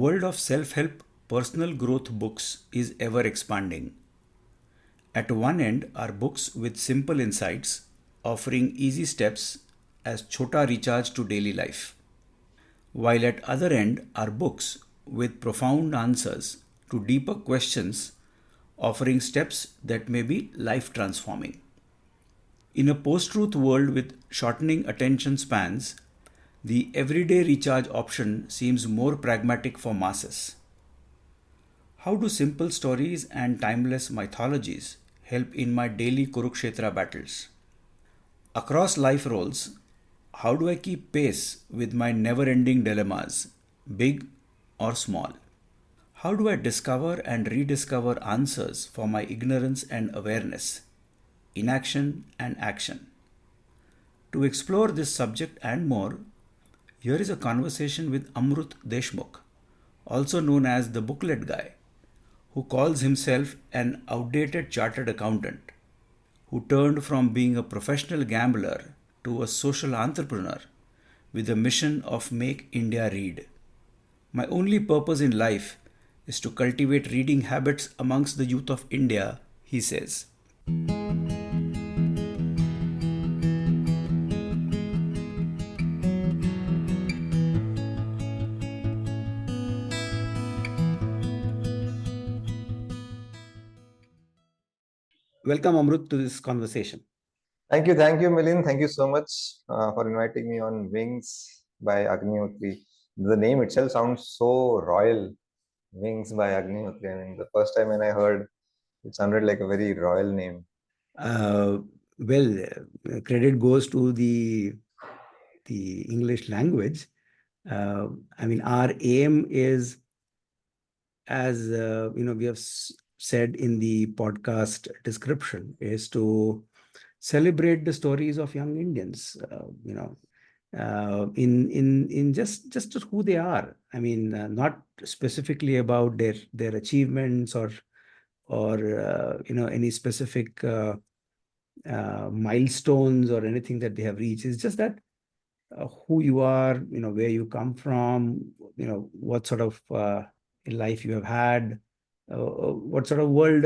world of self help personal growth books is ever expanding. At one end are books with simple insights offering easy steps as chota recharge to daily life, while at other end are books with profound answers to deeper questions offering steps that may be life transforming. In a post truth world with shortening attention spans, the everyday recharge option seems more pragmatic for masses. How do simple stories and timeless mythologies help in my daily kurukshetra battles? Across life roles, how do I keep pace with my never ending dilemmas, big or small? How do I discover and rediscover answers for my ignorance and awareness, inaction and action? To explore this subject and more, here is a conversation with Amrut Deshmukh, also known as the Booklet Guy, who calls himself an outdated chartered accountant, who turned from being a professional gambler to a social entrepreneur with the mission of Make India Read. My only purpose in life is to cultivate reading habits amongst the youth of India, he says. Welcome, Amrut, to this conversation. Thank you, Milin. Thank you so much for inviting me on Wings by Agnihotri. The name itself sounds so royal. Wings by Agnihotri. I mean, the first time when I heard, it sounded like a very royal name. Uh, Credit goes to the English language. I mean, our aim is, as we have said in the podcast description, is to celebrate the stories of young Indians. In just who they are. I mean, not specifically about their achievements or any specific milestones or anything that they have reached. It's just that who you are, where you come from, what sort of life you have had, what sort of world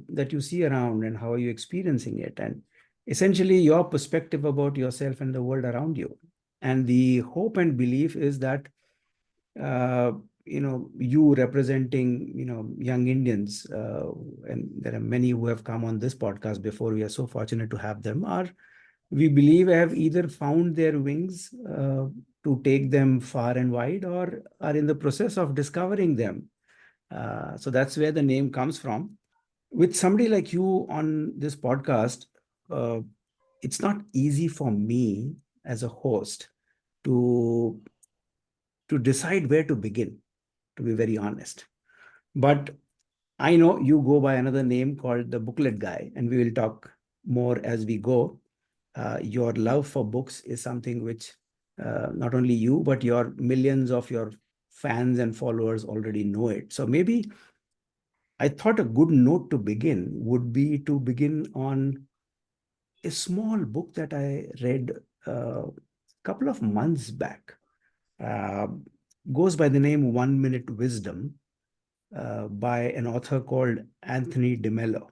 that you see around, and how are you experiencing it, and essentially your perspective about yourself and the world around you. And the hope and belief is that uh, you representing young Indians, and there are many who have come on this podcast before. We are so fortunate to have them. Are we believe have either found their wings to take them far and wide, or are in the process of discovering them. So that's where the name comes from. With somebody like you on this podcast, uh, it's not easy for me as a host to decide where to begin, to be very honest. But I know you go by another name called the Booklet Guy, and we will talk more as we go. Your love for books is something which not only you, but your millions of your fans and followers already know it. So maybe I thought a good note to begin would be to begin on a small book that I read a couple of months back. Uh, Goes by the name 1 Minute Wisdom by an author called Anthony DeMello.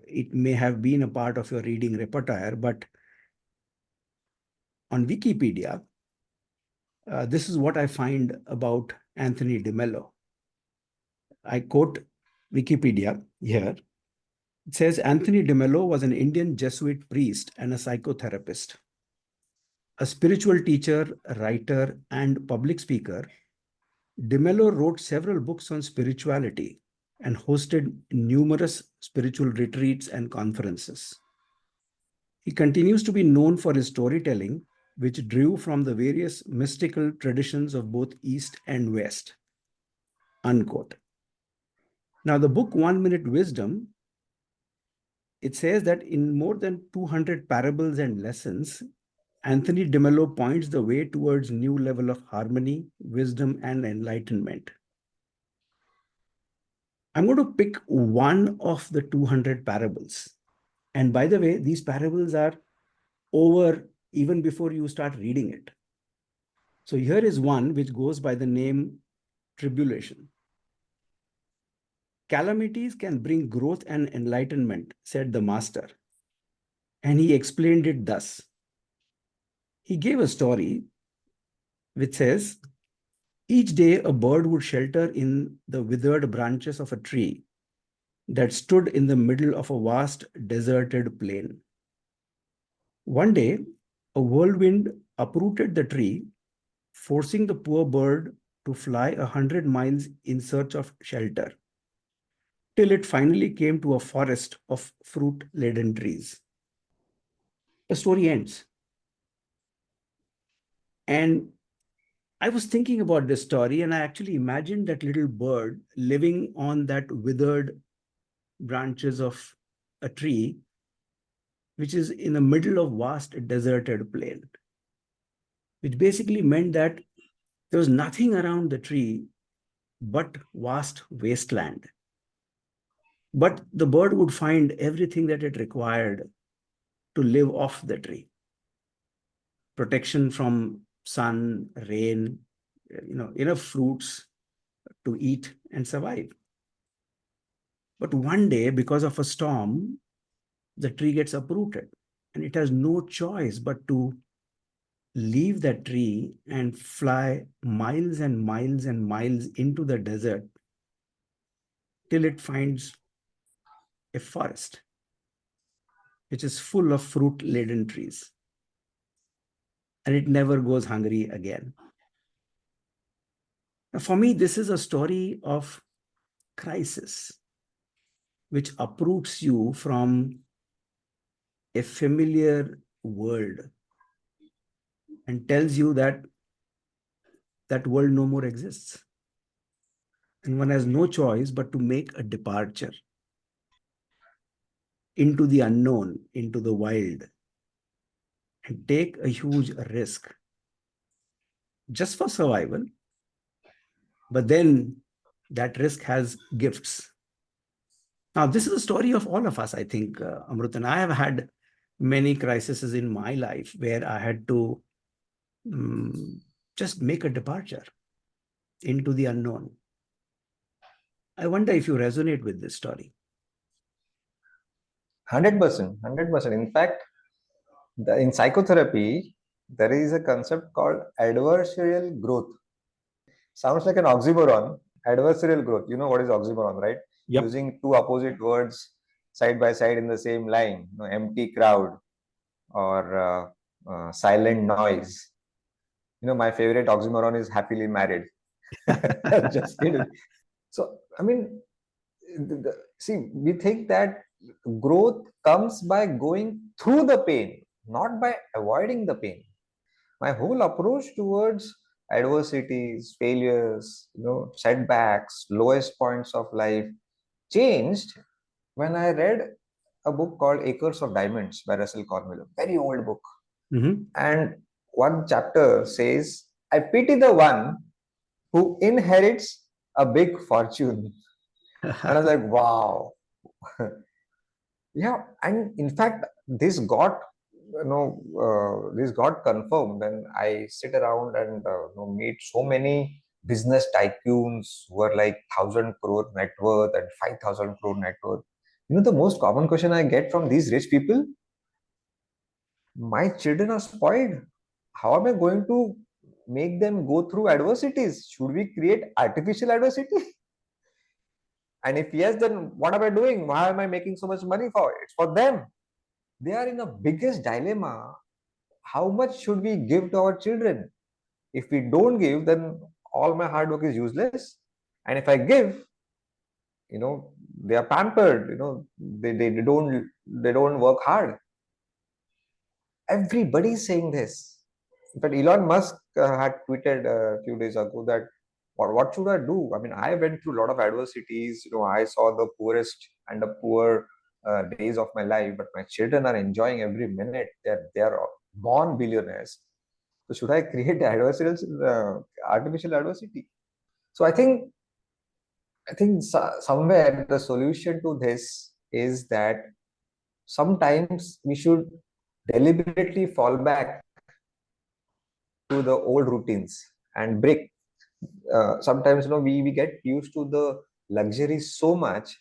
It may have been a part of your reading repertoire, but on Wikipedia, this is what I find about Anthony DeMello. I quote Wikipedia here. It says Anthony DeMello was an Indian Jesuit priest and a psychotherapist. A spiritual teacher, writer, and public speaker, DeMello wrote several books on spirituality and hosted numerous spiritual retreats and conferences. He continues to be known for his storytelling, which drew from the various mystical traditions of both East and West. Unquote. Now, the book 1 Minute Wisdom, it says that in more than 200 parables and lessons, Anthony DeMello points the way towards new level of harmony, wisdom, and enlightenment. I'm going to pick one of the 200 parables. And by the way, these parables are over even before you start reading it. So here is one which goes by the name tribulation. Calamities can bring growth and enlightenment, said the master. And he explained it thus. He gave a story which says, each day a bird would shelter in the withered branches of a tree that stood in the middle of a vast deserted plain. One day, a whirlwind uprooted the tree, forcing the poor bird to fly 100 miles in search of shelter, till it finally came to a forest of fruit-laden trees. The story ends. And I was thinking about this story, and I actually imagined that little bird living on that withered branches of a tree, which is in the middle of vast deserted plain, which basically meant that there was nothing around the tree but vast wasteland. But the bird would find everything that it required to live off the tree. Protection from sun, rain, enough fruits to eat and survive. But one day, because of a storm, the tree gets uprooted and it has no choice but to leave that tree and fly miles and miles and miles into the desert till it finds a forest which is full of fruit-laden trees. And it never goes hungry again. Now, for me, this is a story of crisis, which uproots you from a familiar world and tells you that that world no more exists. And one has no choice but to make a departure into the unknown, into the wild, and take a huge risk just for survival. But then that risk has gifts. Now, this is a story of all of us, I think, Amrut. And I have had many crises in my life where I had to just make a departure into the unknown. I wonder if you resonate with this story. 100%, 100%. In fact, in psychotherapy, there is a concept called adversarial growth. Sounds like an oxymoron. Adversarial growth. You know what is oxymoron, right? Yep. Using two opposite words side by side in the same line. Empty crowd or silent noise. My favorite oxymoron is happily married. Just kidding. So, I mean, see, we think that growth comes by going through the pain, not by avoiding the pain. My whole approach towards adversities, failures, setbacks, lowest points of life changed when I read a book called Acres of Diamonds by Russell Cornwell, a very old book. Mm-hmm. And one chapter says, I pity the one who inherits a big fortune. And I was like, wow. Yeah, and in fact, this got confirmed when I sit around and meet so many business tycoons who are like 1,000 crore net worth and 5,000 crore net worth. The most common question I get from these rich people: my children are spoiled. How am I going to make them go through adversities? Should we create artificial adversity? And if yes, then what am I doing? Why am I making so much money for it? It's for them. They are in a biggest dilemma. How much should we give to our children? If we don't give, then all my hard work is useless. And if I give, they are pampered. They don't work hard. Everybody's saying this. In fact, Elon Musk had tweeted a few days ago that what should I do? I mean, I went through a lot of adversities. I saw the poorest and the poor days of my life, but my children are enjoying every minute. They are born billionaires. So should I create artificial adversity? So I think somewhere the solution to this is that sometimes we should deliberately fall back to the old routines and break sometimes we get used to the luxury so much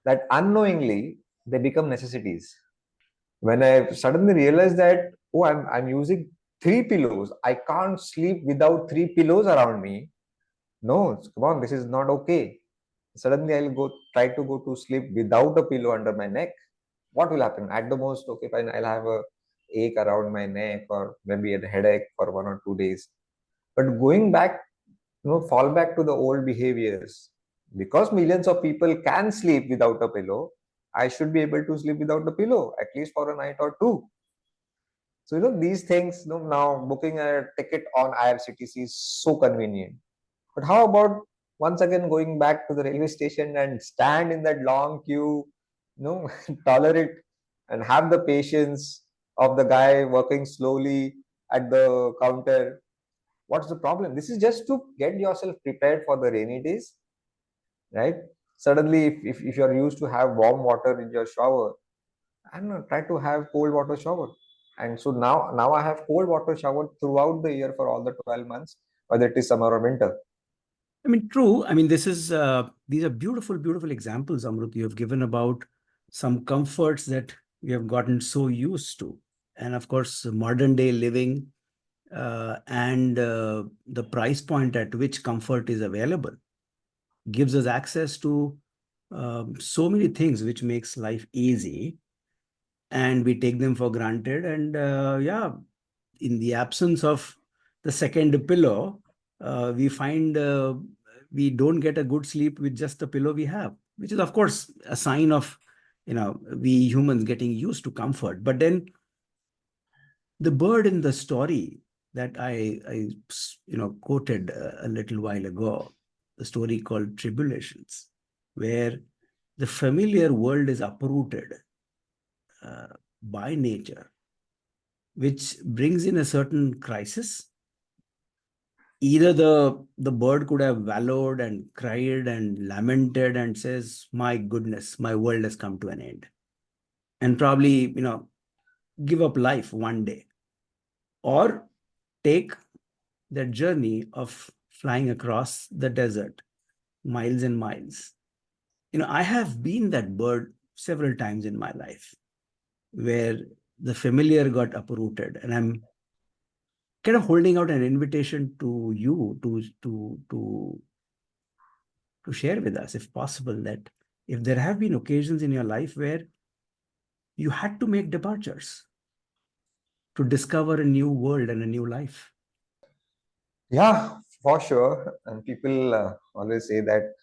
that unknowingly they become necessities. When I suddenly realized that, oh, I'm using three pillows, I can't sleep without three pillows around me. No, come on, this is not okay. Suddenly I'll go try to go to sleep without a pillow under my neck. What will happen? At the most, okay, fine, I'll have a ache around my neck or maybe a headache for 1 or 2 days. But going back, fall back to the old behaviors. Because millions of people can sleep without a pillow, I should be able to sleep without a pillow, at least for a night or two. So, these things, now booking a ticket on IRCTC is so convenient. But how about once again going back to the railway station and stand in that long queue, tolerate and have the patience of the guy working slowly at the counter? What's the problem? This is just to get yourself prepared for the rainy days, right? Suddenly, if you're used to have warm water in your shower, I don't know, try to have cold water shower. And so now I have cold water shower throughout the year for all the 12 months, whether it is summer or winter. I mean, true. I mean, these are beautiful, beautiful examples, Amrut, you have given about some comforts that we have gotten so used to. And of course, modern day living and the price point at which comfort is available gives us access to so many things which makes life easy, and we take them for granted. And yeah, in the absence of the second pillow, we find we don't get a good sleep with just the pillow we have, which is of course a sign of we humans getting used to comfort. But then the bird in the story that I quoted a little while ago, the story called Tribulations, where the familiar world is uprooted uh, by nature, which brings in a certain crisis. Either the bird could have wallowed and cried and lamented and says, my goodness, my world has come to an end, and probably give up life one day, or take that journey of flying across the desert, miles and miles. I have been that bird several times in my life, where the familiar got uprooted, and I'm kind of holding out an invitation to you to share with us, if possible, that if there have been occasions in your life where you had to make departures to discover a new world and a new life. Yeah, for sure. And people always say that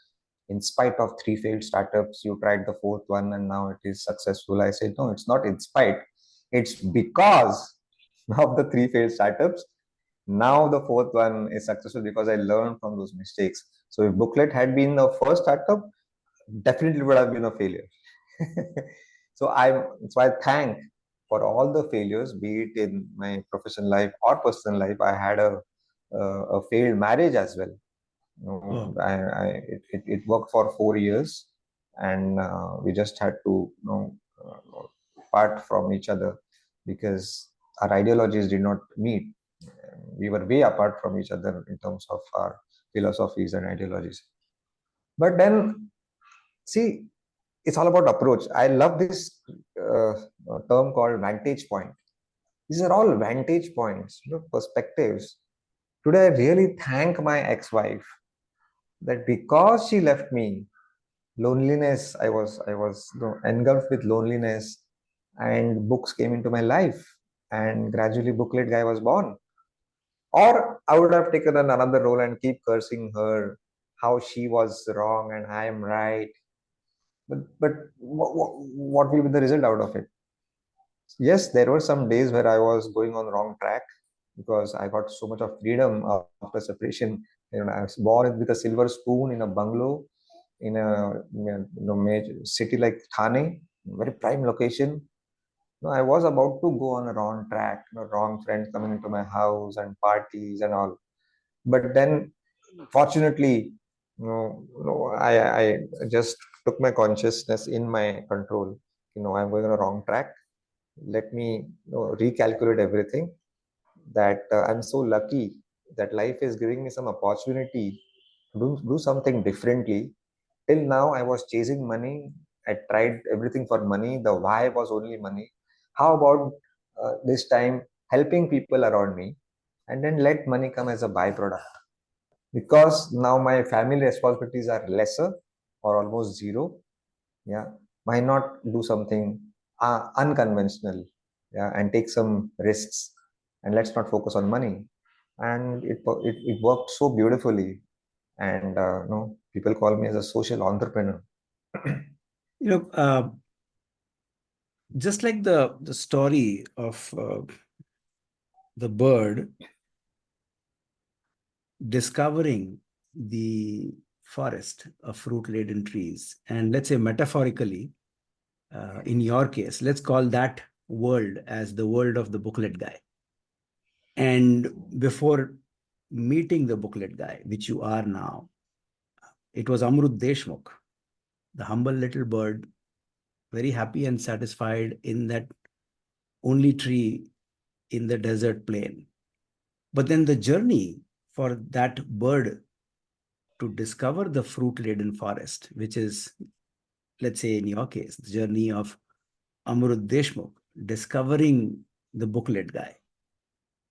in spite of three failed startups, you tried the fourth one and now it is successful. I said, no, it's not in spite. It's because of the three failed startups. Now the fourth one is successful because I learned from those mistakes. So if Booklet had been the first startup, definitely would have been a failure. So I thank for all the failures, be it in my professional life or personal life. I had a failed marriage as well. Oh, It worked for 4 years, and we just had to part from each other because our ideologies did not meet. We were way apart from each other in terms of our philosophies and ideologies. But then, see, it's all about approach. I love this term called vantage point. These are all vantage points, perspectives. Today, I really thank my ex-wife that because she left me, loneliness, I was engulfed with loneliness, and books came into my life, and gradually Booklet Guy was born. Or I would have taken another role and keep cursing her, how she was wrong and I am right. But what will be the result out of it? Yes, there were some days where I was going on the wrong track because I got so much of freedom after separation. I was born with a silver spoon in a bungalow in a major city like Thane, very prime location. I was about to go on a wrong track, wrong friends coming into my house and parties and all. But then, fortunately, I just took my consciousness in my control. I'm going on a wrong track. Let me recalculate everything. That I'm so lucky. that life is giving me some opportunity to do something differently. Till now, I was chasing money. I tried everything for money. The why was only money. How about this time helping people around me, and then let money come as a byproduct? Because now my family responsibilities are lesser or almost zero. Yeah, why not do something unconventional? Yeah, and take some risks, and let's not focus on money. And it worked so beautifully. And people call me as a social entrepreneur. You know, just like the story of the bird discovering the forest of fruit-laden trees, and let's say metaphorically, in your case, let's call that world as the world of the booklet guy. And before meeting the booklet guy, which you are now, it was Amrut Deshmukh, the humble little bird, very happy and satisfied in that only tree in the desert plain. But then the journey for that bird to discover the fruit laden forest, which is, let's say in your case, the journey of Amrut Deshmukh discovering the booklet guy,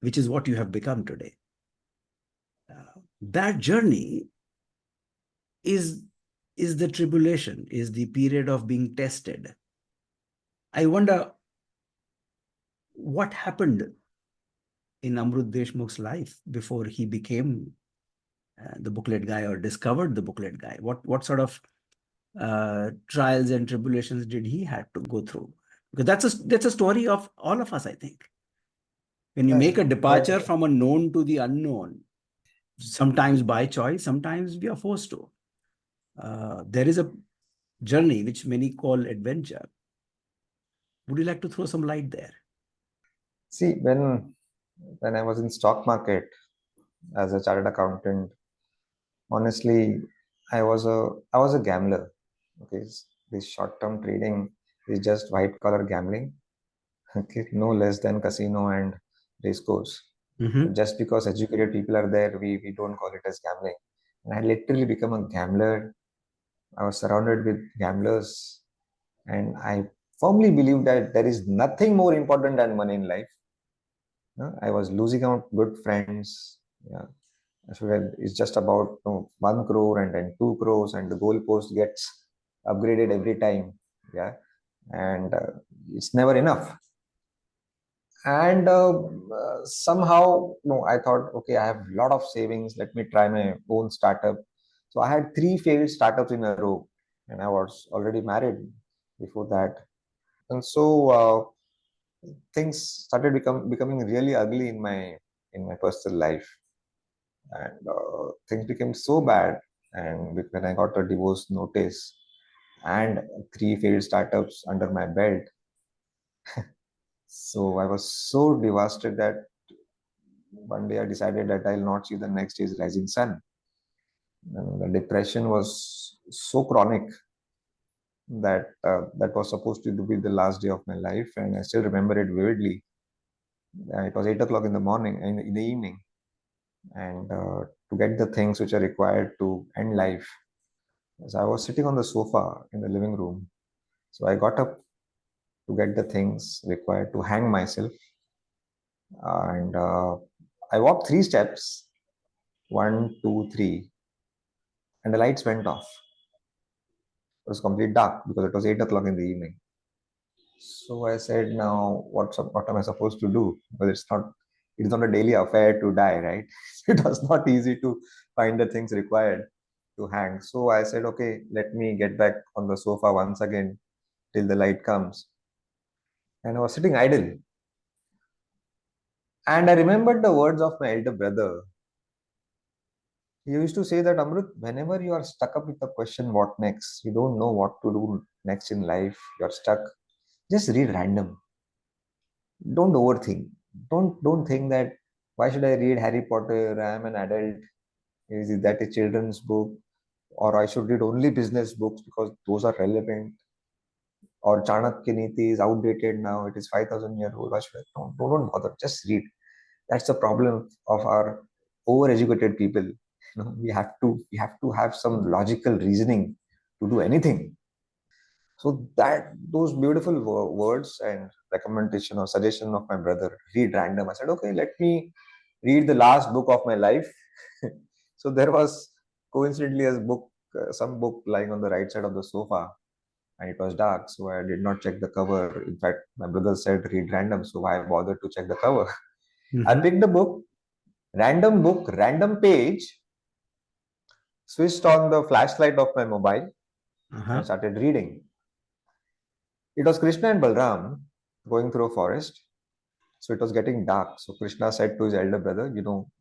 which is what you have become today. That journey is the tribulation, is the period of being tested. I wonder what happened in Amrut Deshmukh's life before he became the booklet guy or discovered the booklet guy. What sort of trials and tribulations did he have to go through? Because that's a story of all of us, I think. When you Yeah, make a departure from a known to the unknown, sometimes by choice, sometimes we are forced to. There is a journey which many call adventure. Would you like to throw some light there? see, when I was in stock market as a chartered accountant, honestly, I was a gambler. Okay, this short-term trading is just white-collar gambling. Okay, no less than casino and race course. Mm-hmm. Just because educated people are there, we don't call it as gambling. And I literally become a gambler. I was surrounded with gamblers, and I firmly believe that there is nothing more important than money in life. I was losing out good friends. Yeah, so it's just about 1 crore and then 2 crores, and the goalpost gets upgraded every time. Yeah, and it's never enough. And somehow, no, I thought, okay, I have a lot of savings. Let me try my own startup. So I had three failed startups in a row, and I was already married before that. And so things started becoming really ugly in my personal life, and things became so bad. And when I got a divorce notice and three failed startups under my belt, so I was so devastated that one day I decided that I'll not see the next day's rising sun. And the depression was so chronic that that was supposed to be the last day of my life, and I still remember it vividly. It was 8 o'clock in the morning, in the evening, and to get the things which are required to end life. So I was sitting on the sofa in the living room. So I got up to get the things required to hang myself, and I walked 3 steps, one, two, three, and the lights went off. It was complete dark because it was 8 o'clock in the evening. So I said, now what am I supposed to do? Well, it's not a daily affair to die, right? It was not easy to find the things required to hang. So I said, okay, let me get back on the sofa once again till the light comes. And I was sitting idle. And I remembered the words of my elder brother. He used to say that, Amrut, whenever you are stuck up with the question, what next? You don't know what to do next in life, you're stuck. Just read random. Don't overthink. Don't think that why should I read Harry Potter? I am an adult. Is that a children's book? Or I should read only business books because those are relevant. Or Chanakya Niti is outdated now. It is 5,000 year old. Why should I? Don't bother. Just read. That's the problem of our overeducated people. We have to have some logical reasoning to do anything. So that those beautiful words and recommendation or suggestion of my brother, read random. I said, okay, let me read the last book of my life. So there was coincidentally a book, some book lying on the right side of the sofa, and it was dark, so I did not check the cover. In fact, my brother said read random, so why bother to check the cover? I Mm-hmm. picked a book, random page, switched on the flashlight of my mobile, and Uh-huh. started reading. It was Krishna and Balram going through a forest. So it was getting dark. So Krishna said to his elder brother,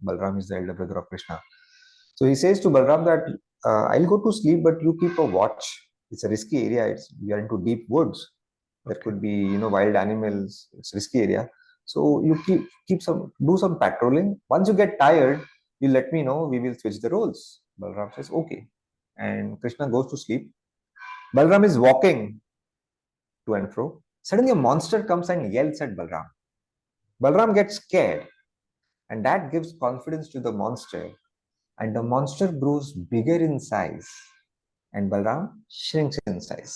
Balram is the elder brother of Krishna. So he says to Balram that I'll go to sleep, but you keep a watch. It's a risky area. We are into deep woods. There Okay. could be wild animals. It's risky area. So you do some patrolling. Once you get tired, you let me know. We will switch the roles. Balram says okay, and Krishna goes to sleep. Balram is walking to and fro. Suddenly, a monster comes and yells at Balram. Balram gets scared, and that gives confidence to the monster. And the monster grows bigger in size, and Balram shrinks in size.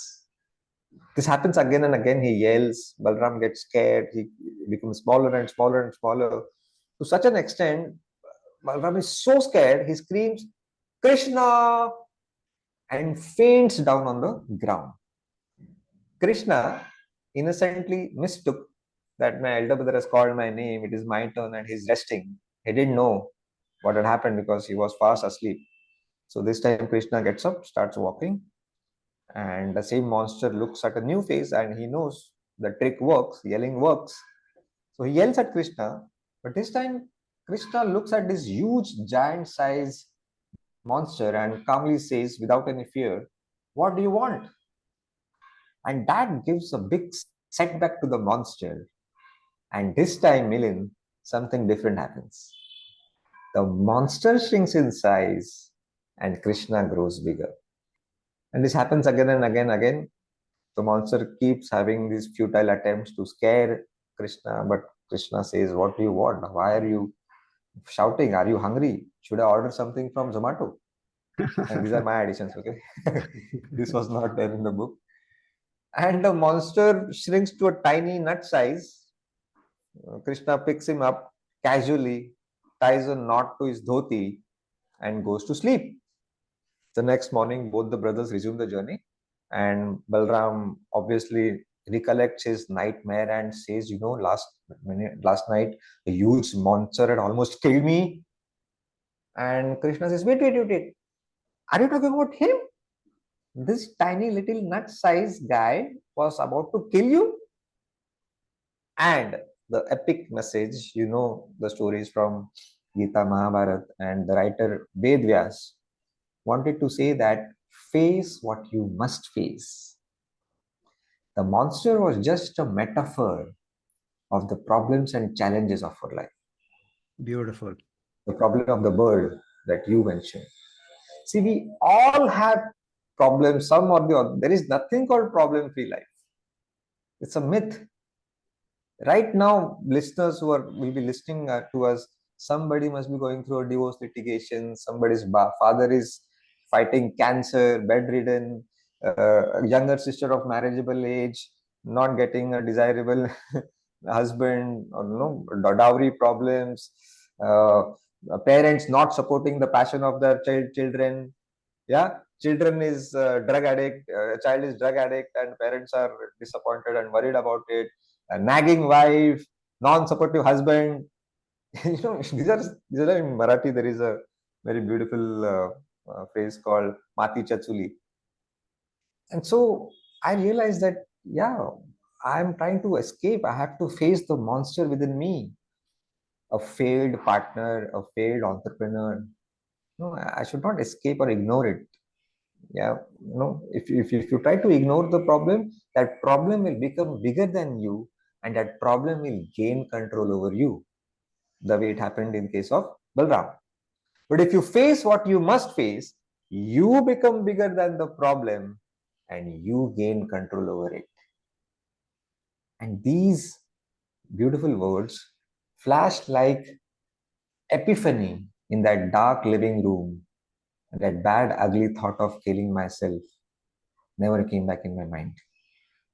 This happens again and again. He yells, Balram gets scared, he becomes smaller and smaller and smaller. To such an extent, Balram is so scared, he screams, Krishna! And faints down on the ground. Krishna innocently mistook that my elder brother has called my name, it is my turn, and he's resting. He didn't know what had happened because he was fast asleep. So this time Krishna gets up, starts walking, and the same monster looks at a new face and he knows the trick works, yelling works. So he yells at Krishna, but this time Krishna looks at this huge giant size monster and calmly says, without any fear, what do you want? And that gives a big setback to the monster. And this time, Milin, something different happens. The monster shrinks in size and Krishna grows bigger. And this happens again and again. The monster keeps having these futile attempts to scare Krishna, but Krishna says, what do you want? Why are you shouting? Are you hungry? Should I order something from Zomato? And these are my additions, okay? This was not there in the book. And the monster shrinks to a tiny nut size. Krishna picks him up casually, ties a knot to his dhoti, and goes to sleep. The next morning, both the brothers resume the journey, and Balram obviously recollects his nightmare and says, last night a huge monster had almost killed me. And Krishna says, wait. Are you talking about him? This tiny little nut-sized guy was about to kill you? And the epic message, the stories from Gita Mahabharat, and the writer Ved Vyas wanted to say that face what you must face. The monster was just a metaphor of the problems and challenges of our life. Beautiful. The problem of the bird that you mentioned. See, we all have problems, some or the other. There is nothing called problem free life. It's a myth. Right now, listeners who will be listening to us, somebody must be going through a divorce litigation, somebody's father is fighting cancer, bedridden, a younger sister of marriageable age, not getting a desirable husband, or dowry problems, uh, parents not supporting the passion of their children. Yeah, children is drug addict, child is drug addict, and parents are disappointed and worried about it. A nagging wife, non-supportive husband. These are in Marathi. There is a very beautiful phrase called "mati chachuli," and so I realized that I'm trying to escape. I have to face the monster within me. A failed partner, a failed entrepreneur. No, I should not escape or ignore it. Yeah, if you try to ignore the problem, that problem will become bigger than you, and that problem will gain control over you, the way it happened in case of Balram. But if you face what you must face, you become bigger than the problem and you gain control over it. And these beautiful words flashed like epiphany in that dark living room, that bad, ugly thought of killing myself never came back in my mind.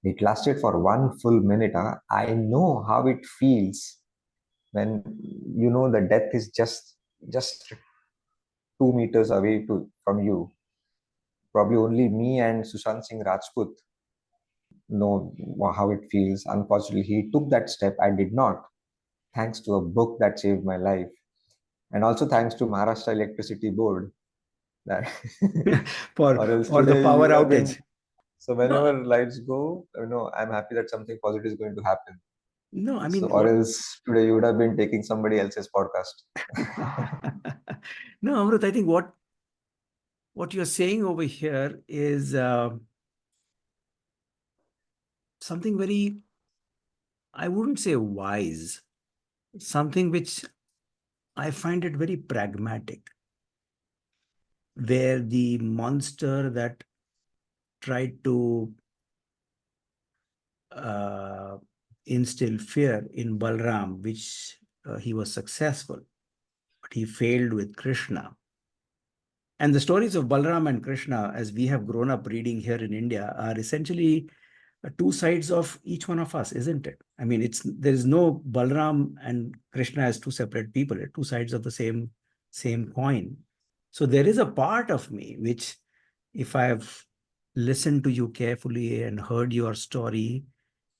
It lasted for 1 full minute. I know how it feels when you know the death is just 2 meters away from you. Probably only me and Sushant Singh Rajput know how it feels. Unfortunately, he took that step. I did not. Thanks to a book that saved my life, and also thanks to Maharashtra Electricity Board. That or else for the today you power would have been. outage. So No, whenever lights go, I'm happy that something positive is going to happen. no, I So mean or what else today you would have been taking somebody else's podcast. no, Amrut, I think what you're saying over here is something very, I wouldn't say wise, something which I find it very pragmatic, where the monster that tried to uh, instill fear in Balram, which he was successful, but he failed with Krishna. And the stories of Balram and Krishna, as we have grown up reading here in India, are essentially two sides of each one of us, isn't it? I mean, it's there is no Balram and Krishna as two separate people, two sides of the same coin. So there is a part of me which, if I have listened to you carefully and heard your story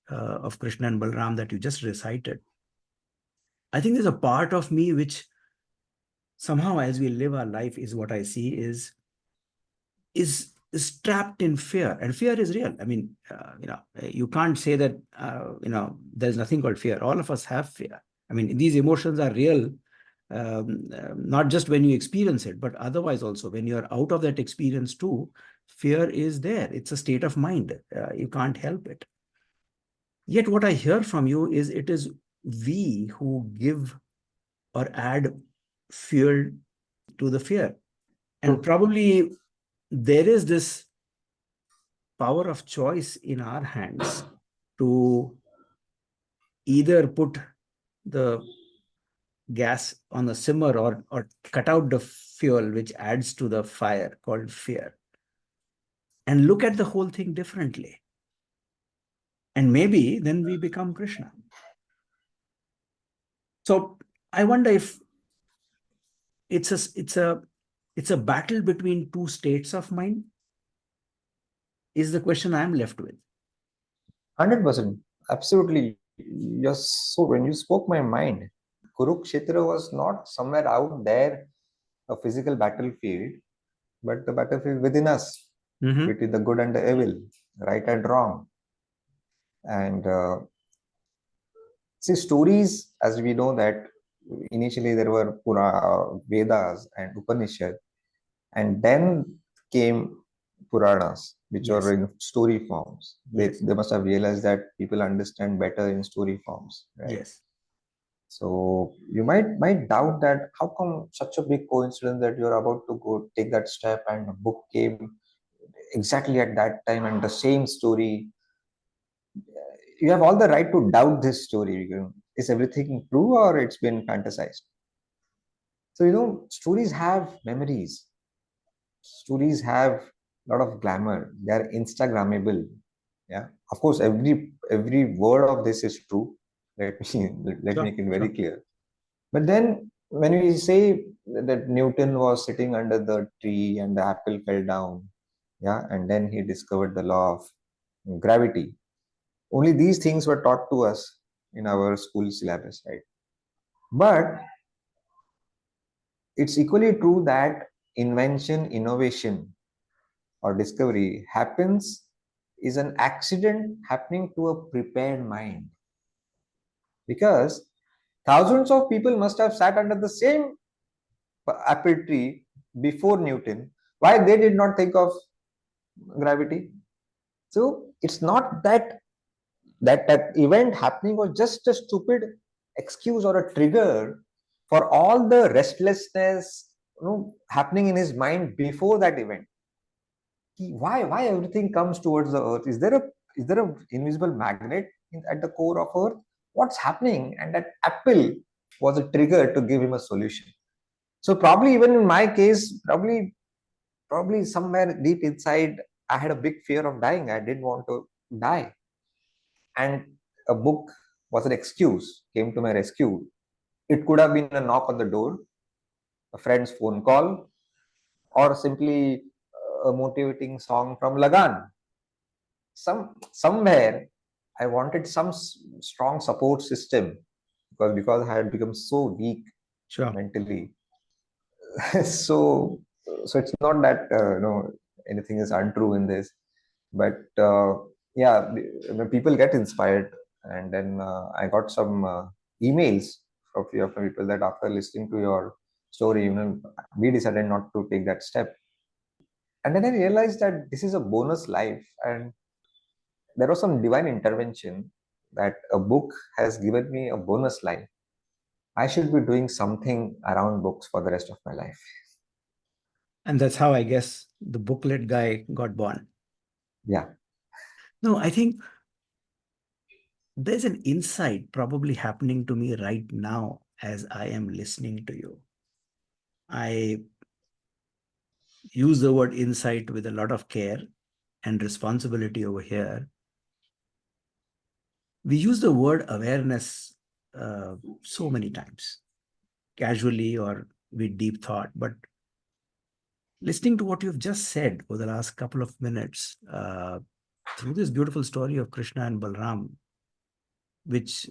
of Krishna and Balram that you just recited, I think there's a part of me which somehow, as we live our life, is what I see is trapped in fear, and fear is real. I mean, you can't say that there's nothing called fear. All of us have fear. I mean, these emotions are real, not just when you experience it, but otherwise also when you're out of that experience too. Fear is there. It's a state of mind. You can't help it. Yet what I hear from you is it is we who give or add fuel to the fear. And True. probably there is this power of choice in our hands to either put the gas on the simmer, or cut out the fuel which adds to the fire called fear, and look at the whole thing differently. And maybe then we become Krishna. So I wonder if it's a battle between two states of mind, is the question I'm left with. 100%. Absolutely. Yes. So when you spoke my mind, Kurukshetra was not somewhere out there, a physical battlefield, but the battlefield within us, Mm-hmm. between the good and the evil, right and wrong. And see, stories, as we know that initially there were Vedas and Upanishad, and then came Puranas, which are Yes. in story forms. They, Yes. they must have realized that people understand better in story forms, right? Yes. So you might doubt that how come such a big coincidence that you're about to go take that step and a book came exactly at that time and the same story. You have all the right to doubt this story. Is everything true or it's been fantasized? So stories have memories. Stories have a lot of glamour. They are Instagrammable. Yeah, of course, every word of this is true. Let me let me Sure. make it very Sure. clear. But then when we say that Newton was sitting under the tree and the apple fell down, yeah, and then he discovered the law of gravity. Only these things were taught to us in our school syllabus, right? But it's equally true that invention, innovation, or discovery happens is an accident happening to a prepared mind, because thousands of people must have sat under the same apple tree before Newton. Why they did not think of gravity? So it's not that event happening was just a stupid excuse or a trigger for all the restlessness happening in his mind before that event. Why everything comes towards the earth? Is there a invisible magnet at the core of earth? What's happening? And that apple was a trigger to give him a solution. So probably even in my case, probably somewhere deep inside, I had a big fear of dying. I didn't want to die. And a book was an excuse, came to my rescue. It could have been a knock on the door, a friend's phone call, or simply a motivating song from Lagan. Somewhere I wanted some strong support system, because I had become so weak Sure. mentally. so so it's not that anything is untrue in this, but yeah, when people get inspired, and then I got some emails from few of the people that after listening to your story, we decided not to take that step. And then I realized that this is a bonus life, and there was some divine intervention, that a book has given me a bonus life. I should be doing something around books for the rest of my life. And that's how I guess the booklet guy got born. Yeah. No, I think there's an insight probably happening to me right now as I am listening to you. I use the word insight with a lot of care and responsibility over here. We use the word awareness so many times, casually or with deep thought. But listening to what you've just said over the last couple of minutes, through this beautiful story of Krishna and Balram, which,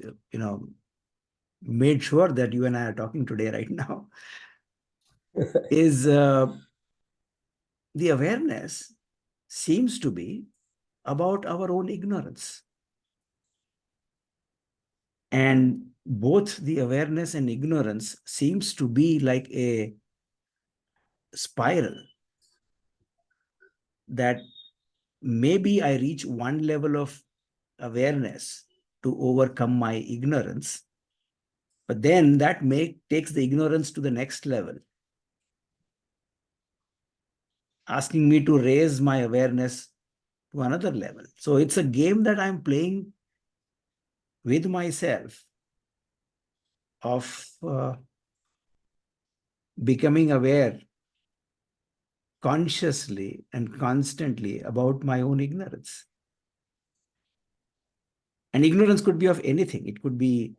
made sure that you and I are talking today right now, is the awareness seems to be about our own ignorance. And both the awareness and ignorance seems to be like a spiral that maybe I reach one level of awareness to overcome my ignorance, but then that takes the ignorance to the next level, asking me to raise my awareness to another level. So it's a game that I'm playing with myself of becoming aware consciously and constantly about my own ignorance. And ignorance could be of anything. It could be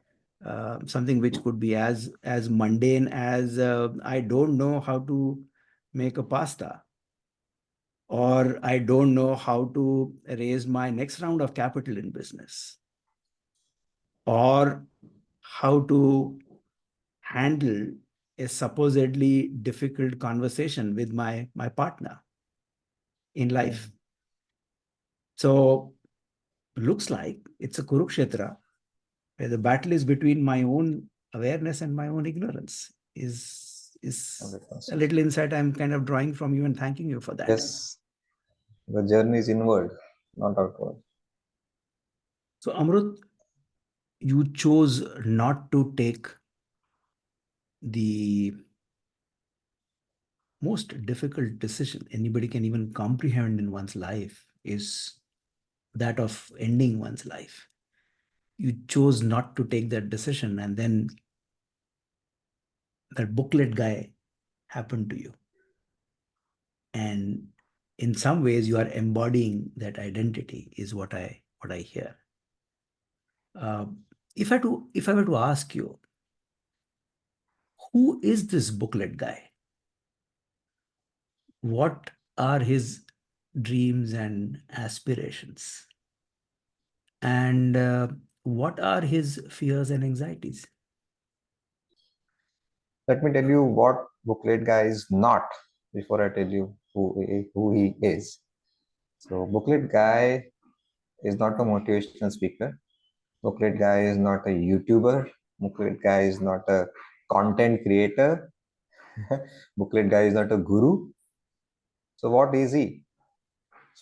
something which could be as mundane as I don't know how to make a pasta, or I don't know how to raise my next round of capital in business, or how to handle a supposedly difficult conversation with my partner in life. So looks like it's a kurukshetra where the battle is between my own awareness and my own ignorance. Is a 100%. little insight I'm kind of drawing from you and thanking you for that. Yes, the journey is inward, not outward. So Amrut, you chose not to take the most difficult decision anybody can even comprehend in one's life, is that of ending one's life. You chose not to take that decision, and then that booklet guy happened to you. And in some ways, you are embodying that identity, is what I hear. Uh, if I were to ask you, who is this booklet guy? What are his dreams and aspirations? And what are his fears and anxieties? Let me tell you what Booklet Guy is not before I tell you who he is. So, Booklet Guy is not a motivational speaker. Booklet Guy is not a YouTuber. Booklet Guy is not a content creator. Booklet Guy is not a guru. So, what is he?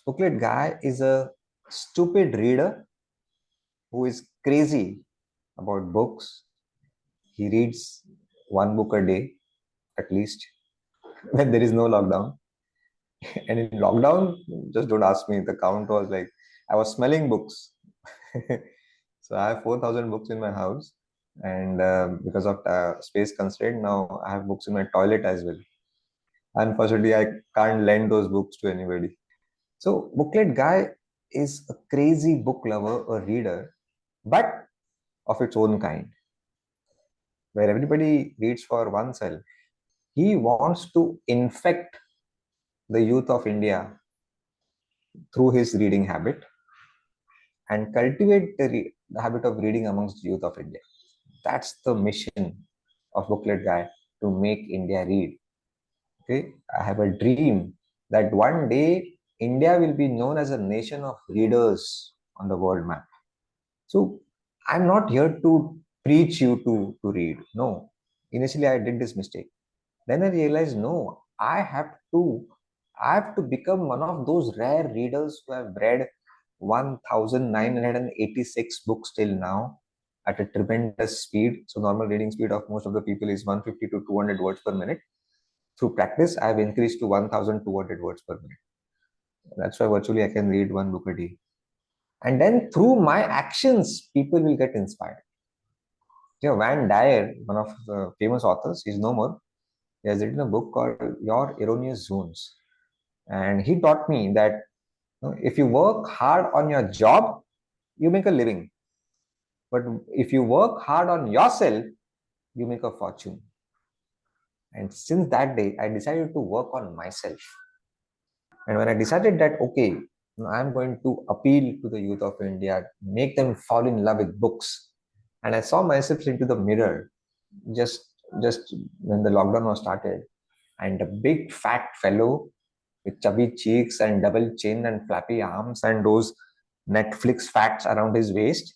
Booklet Guy is a stupid reader who is crazy about books. He reads one book a day at least when there is no lockdown. And in lockdown, just don't ask me. The count was like I was smelling books. So I have 4,000 books in my house. And because of space constraint, now I have books in my toilet as well. Unfortunately, I can't lend those books to anybody. So Booklet Guy is a crazy book lover, a reader, but of its own kind, where everybody reads for oneself. He wants to infect the youth of India through his reading habit and cultivate the habit of reading amongst the youth of India. That's the mission of Booklet Guy, to make India read. Okay, I have a dream that one day India will be known as a nation of readers on the world map. So I'm not here to preach you to read. No. Initially I did this mistake. Then I realized no, I have to become one of those rare readers who have read 1986 books till now at a tremendous speed. So normal reading speed of most of the people is 150 to 200 words per minute. Through practice, I have increased to 1200 words per minute. That's why virtually I can read one book a day. And then through my actions, people will get inspired. Van Dyer, one of the famous authors, he's no more. He has written a book called Your Erroneous Zones. And he taught me that if you work hard on your job, you make a living. But if you work hard on yourself, you make a fortune. And since that day, I decided to work on myself. And when I decided that, okay, I'm going to appeal to the youth of India, make them fall in love with books. And I saw myself into the mirror just just when the lockdown was started. And a big fat fellow with chubby cheeks and double chin and flappy arms and those Netflix facts around his waist.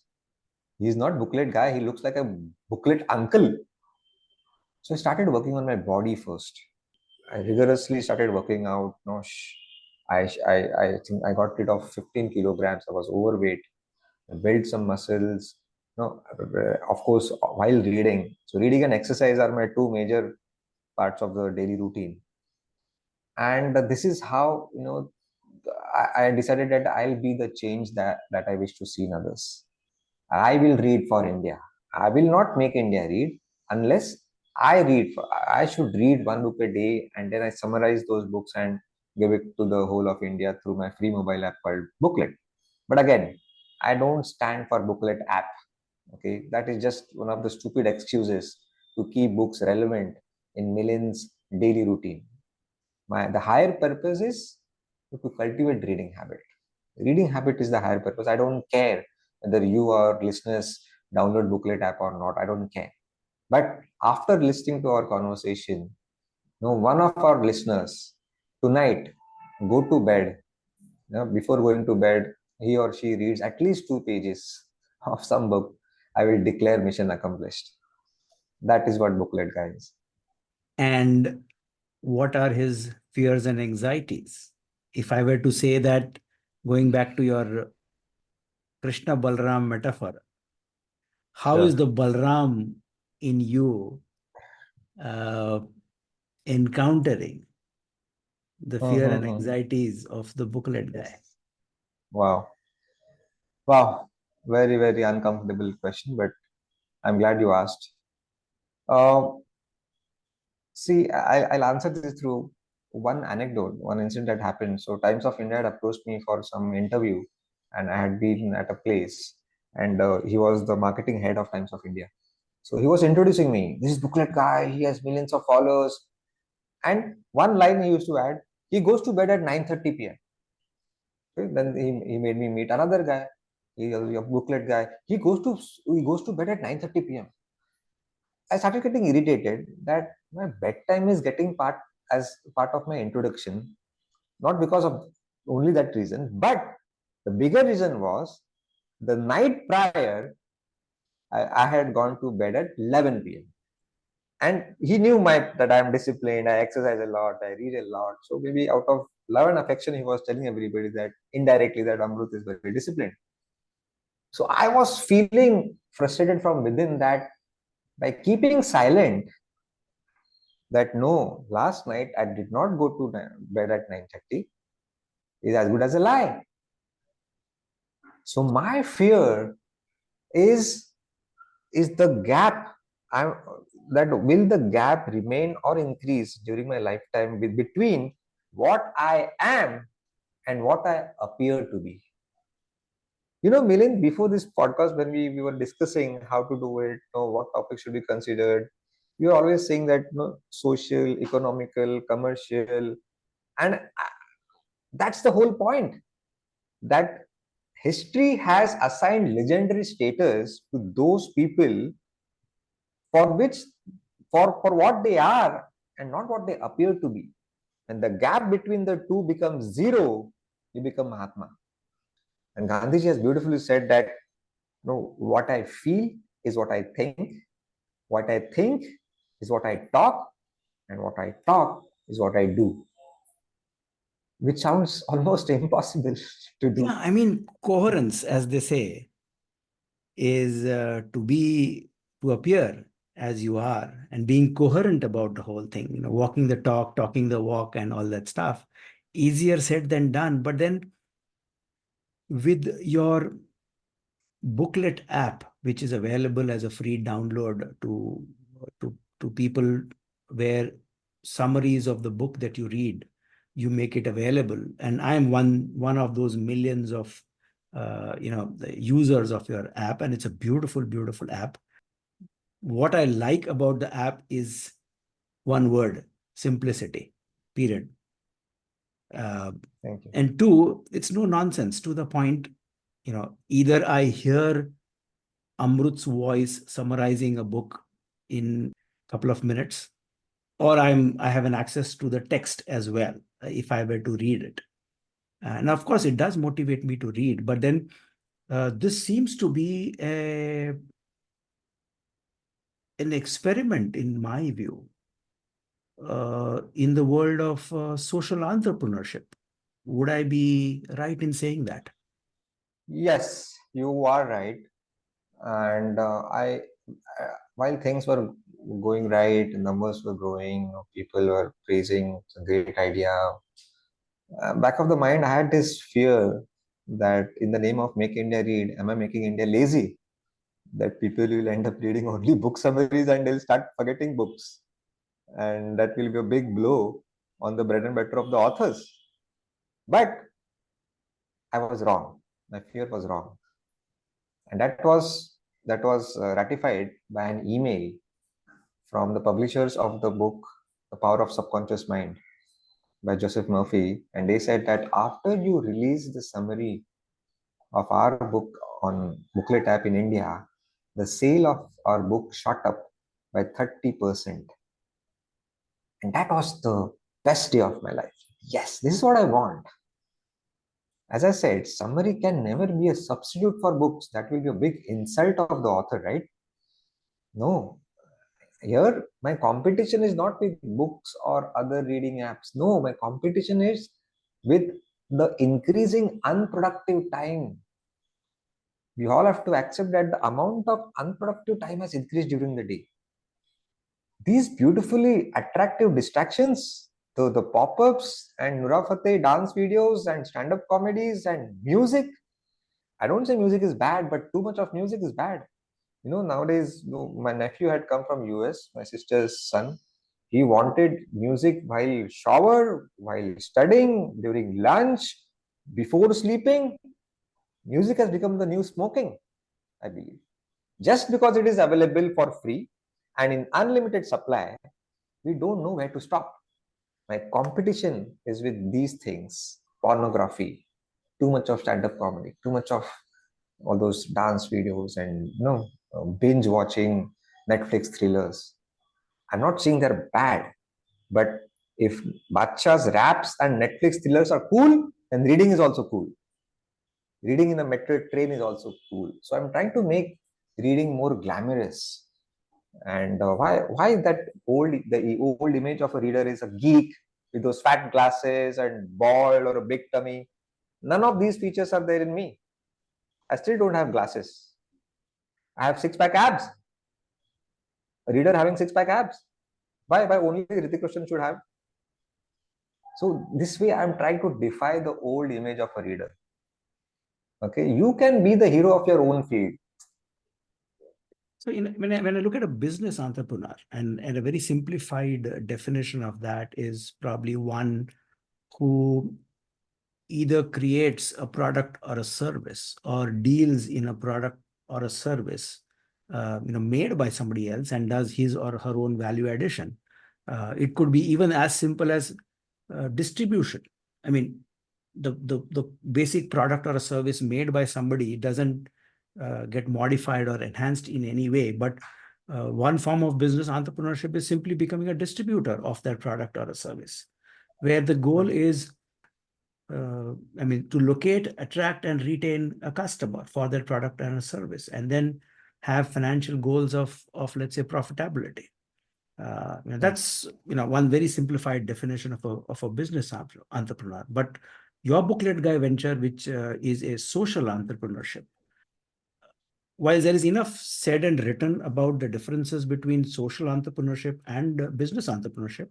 He's not booklet guy. He looks like a booklet uncle. So I started working on my body first. I rigorously started working out. No, I think I got rid of 15 kilograms. I was overweight. I built some muscles. No, of course, while reading. So reading and exercise are my two major parts of the daily routine. And this is how I decided that I'll be the change that I wish to see in others. I will read for India. I will not make India read unless I read. I should read one book a day, and then I summarize those books and give it to the whole of India through my free mobile app called Booklet. But again, I don't stand for Booklet app. Okay, that is just one of the stupid excuses to keep books relevant in millions' daily routine. The higher purpose is to cultivate reading habit. Reading habit is the higher purpose. I don't care whether you or listeners download Booklet app or not. I don't care. But after listening to our conversation, one of our listeners tonight go to bed. Before going to bed, he or she reads at least 2 pages of some book. I will declare mission accomplished. That is what Booklet Guy is. And what are his fears and anxieties? If I were to say that, going back to your Krishna Balram metaphor, how is Sure. the Balram in you uh, encountering the fear and Mm-hmm. anxieties of the booklet Yes. guy? Wow. Wow. Very, very uncomfortable question, but I'm glad you asked. Uh, See, I'll answer this through one anecdote, one incident that happened. So, Times of India had approached me for some interview, and I had been at a place, and he was the marketing head of Times of India. So, he was introducing me. This is Booklet Guy. He has millions of followers. And one line he used to add, he goes to bed at 9:30 p.m. Okay? Then he made me meet another guy. He is a booklet guy. He goes to bed at 9:30 p.m. I started getting irritated that my bedtime is getting as part of my introduction, not because of only that reason, but the bigger reason was the night prior, I had gone to bed at 11 p.m. And he knew that I am disciplined, I exercise a lot, I read a lot. So maybe out of love and affection, he was telling everybody that indirectly that Amrut is very disciplined. So I was feeling frustrated from within that by keeping silent, that no, last night I did not go to bed at 9:30 is as good as a lie. So my fear is is the gap, I'm, that will the gap remain or increase during my lifetime between what I am and what I appear to be? Milind, before this podcast, when we were discussing how to do it, what topics should be considered, you are always saying that social, economical, commercial, and that's the whole point. That history has assigned legendary status to those people for which, for what they are and not what they appear to be. When the gap between the two becomes zero, you become Mahatma. And Gandhiji has beautifully said that what I feel is what I think is what I talk, and what I talk is what I do, which sounds almost impossible to Yeah, do. I mean, coherence, as they say, is to appear as you are and being coherent about the whole thing, walking the talk, talking the walk, and all that stuff. Easier said than done. But then with your booklet app, which is available as a free download to people, where summaries of the book that you read, you make it available. And I am one of those millions of the users of your app, and it's a beautiful, beautiful app. What I like about the app is one word: simplicity. Period. Uh, Thank you. and two, it's no nonsense, to the point. Either I hear Amrut's voice summarizing a book in a couple of minutes, or I have an access to the text as well, if I were to read it. And of course, it does motivate me to read, but then this seems to be an experiment, in my view, in the world of social entrepreneurship. Would I be right in saying that? Yes, you are right. And while things were going right, numbers were growing, people were praising, it's a great idea. Back of the mind, I had this fear that in the name of Make India Read, am I making India lazy? That people will end up reading only book summaries and they'll start forgetting books. And that will be a big blow on the bread and butter of the authors. But I was wrong. My fear was wrong. And that was ratified by an email from the publishers of the book The Power of Subconscious Mind by Joseph Murphy. And they said that after you release the summary of our book on Booklet app in India, the sale of our book shot up by 30%. And that was the best day of my life. Yes, this is what I want. As I said, summary can never be a substitute for books. That will be a big insult of the author, right? No. Here, my competition is not with books or other reading apps. No, my competition is with the increasing unproductive time. We all have to accept that the amount of unproductive time has increased during the day. These beautifully attractive distractions, the pop-ups and Nura Fateh dance videos and stand-up comedies and music. I don't say music is bad, but too much of music is bad. Nowadays, my nephew had come from US, my sister's son. He wanted music while shower, while studying, during lunch, before sleeping. Music has become the new smoking, I believe. Just because it is available for free and in unlimited supply, we don't know where to stop. My competition is with these things: pornography, too much of stand-up comedy, too much of all those dance videos, and binge watching Netflix thrillers. I'm not saying they're bad, but if Batshah's raps and Netflix thrillers are cool, then reading is also cool. Reading in a metro train is also cool. So I'm trying to make reading more glamorous. And why that old image of a reader is a geek with those fat glasses and bald or a big tummy? None of these features are there in me. I still don't have glasses. I have six-pack abs. A reader having six-pack abs. Why only Hrithik Roshan should have? So this way, I'm trying to defy the old image of a reader. Okay, you can be the hero of your own field. So when I look at a business entrepreneur, and a very simplified definition of that is probably one who either creates a product or a service or deals in a product or a service made by somebody else and does his or her own value addition. It could be even as simple as distribution. I mean, the basic product or a service made by somebody doesn't get modified or enhanced in any way, but one form of business entrepreneurship is simply becoming a distributor of that product or a service, where the goal is to locate, attract, and retain a customer for their product and a service, and then have financial goals of let's say profitability. That's one very simplified definition of a business entrepreneur. But your Booklet Guy venture, which is a social entrepreneurship, while there is enough said and written about the differences between social entrepreneurship and business entrepreneurship,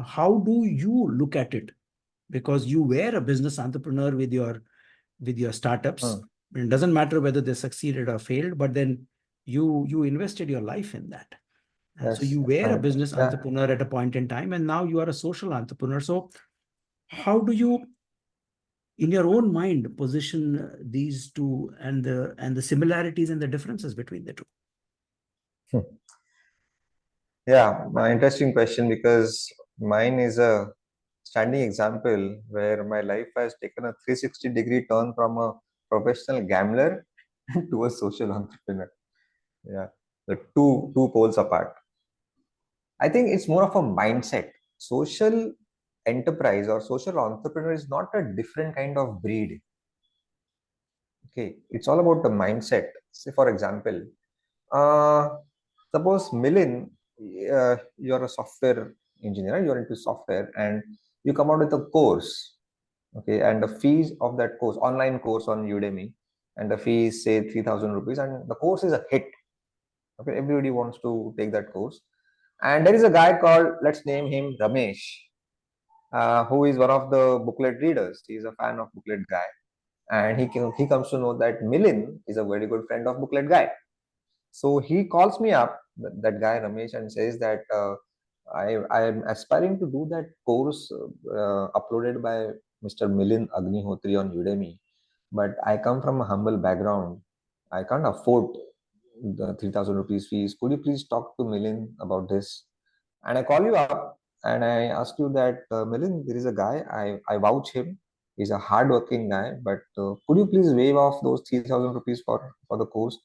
how do you look at it? Because you were a business entrepreneur with your startups. It doesn't matter whether they succeeded or failed, but then you invested your life in that. Yes. So you were a business Yeah. entrepreneur at a point in time, and now you are a social entrepreneur. So how do you, in your own mind, position these two and the similarities and the differences between the two? Yeah, interesting question, because mine is a standing example where my life has taken a 360-degree turn from a professional gambler to a social entrepreneur. Yeah, the two poles apart. I think it's more of a mindset. Social enterprise or social entrepreneur is not a different kind of breed. Okay, it's all about the mindset. Say, for example, uh, suppose Milin, you're a software engineer, you're into software, and you come out with a course. Okay, and the fees of that course, online course on Udemy, and the fee is say 3,000 rupees, and the course is a hit. Okay, everybody wants to take that course, and there is a guy called, let's name him Ramesh, who is one of the booklet readers. He is a fan of Booklet Guy, and he comes to know that Milin is a very good friend of Booklet Guy. So he calls me up, that guy Ramesh, and says that I am aspiring to do that course uploaded by Mr. Milin Agnihotri on Udemy, but I come from a humble background. I can't afford the 3,000 rupees fees. Could you please talk to Milin about this? And I call you up and I ask you that, Milin, there is a guy, I vouch him. He's a hardworking guy, but could you please waive off those 3,000 rupees for the course?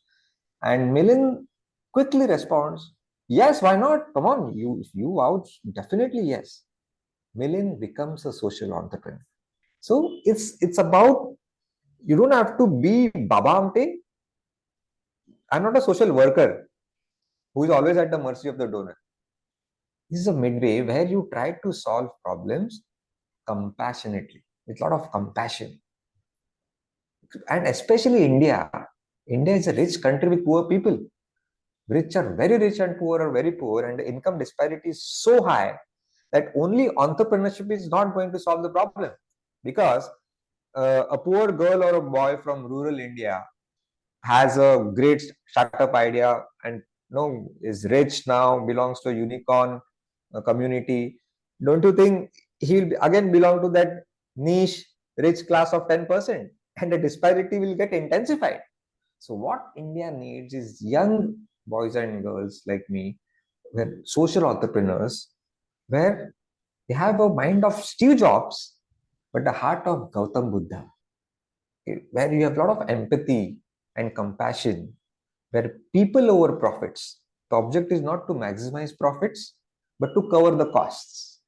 And Milin quickly responds, yes, why not? Come on, you vouch, definitely yes. Milin becomes a social entrepreneur. So it's about, you don't have to be Baba Amte. I'm not a social worker who is always at the mercy of the donor. This is a midway where you try to solve problems compassionately, with a lot of compassion. And especially India. India is a rich country with poor people. Rich are very rich and poor are very poor, and the income disparity is so high that only entrepreneurship is not going to solve the problem. Because a poor girl or a boy from rural India has a great startup idea and is rich now, belongs to a unicorn community. Don't you think he'll again belong to that niche rich class of 10%, and the disparity will get intensified? So what India needs is young boys and girls like me, where social entrepreneurs, where they have a mind of Steve Jobs, but the heart of Gautam Buddha, where you have a lot of empathy and compassion, where people over profits. The object is not to maximize profits, but to cover the costs.